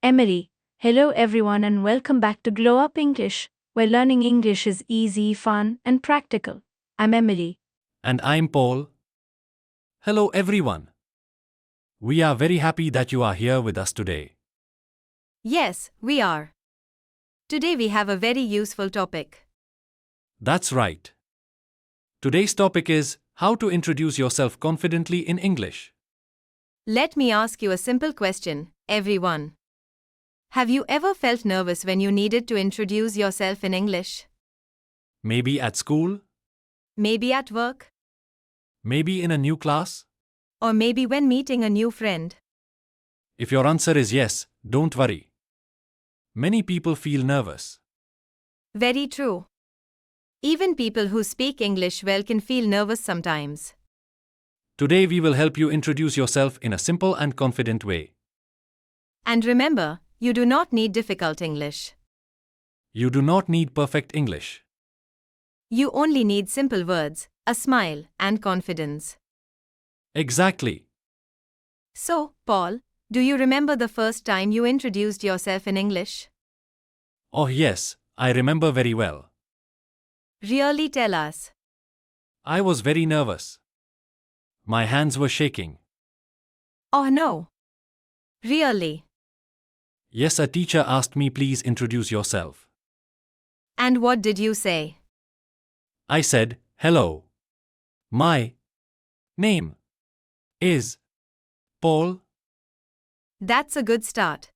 Emery. Hello everyone and welcome back to Glow Up English, where learning English is easy, fun, and practical. I'm Emily. And I'm Paul. Hello everyone. We are very happy that you are here with us today. Yes, we are. Today we have a very useful topic. That's right. Today's topic is how to introduce yourself confidently in English. Let me ask you a simple question, everyone. Have you ever felt nervous when you needed to introduce yourself in English? Maybe at school, Maybe at work? maybe in a new class. Or maybe when meeting a new friend? If your answer is yes, don't worry. Many people feel nervous. Very true. Even people who speak English well can feel nervous sometimes. Today we will help you introduce yourself in a simple and confident way. And remember, you do not need difficult English. You do not need perfect English. You only need simple words, a smile, and confidence. Exactly. So, Paul, do you remember the first time you introduced yourself in English? Oh yes, I remember very well. Really tell us. I was very nervous. My hands were shaking. Oh no. Really? Yes, a teacher asked me, please introduce yourself. And what did you say? I said, hello. My name is Paul. That's a good start.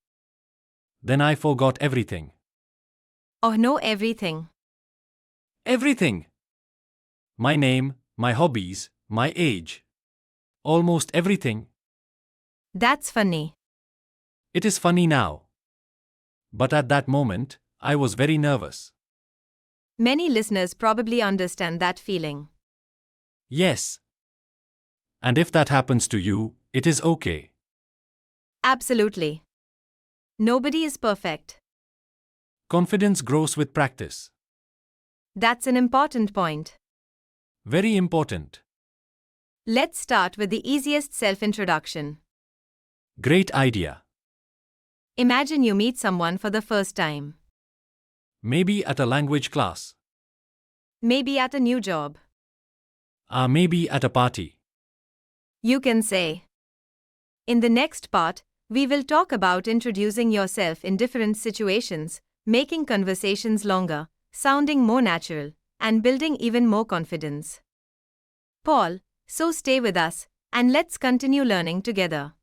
Then I forgot everything. Oh no, everything. Everything. My name, my hobbies, my age. Almost everything. That's funny. It is funny now. But at that moment, I was very nervous. Many listeners probably understand that feeling. Yes. And if that happens to you, it is okay. Absolutely. Nobody is perfect. Confidence grows with practice. That's an important point. Very important. Let's start with the easiest self-introduction. Great idea. Imagine you meet someone for the first time. Maybe at a language class. Maybe at a new job. Or maybe at a party. You can say. In the next part, we will talk about introducing yourself in different situations, making conversations longer, sounding more natural, and building even more confidence. Paul, so stay with us, and let's continue learning together.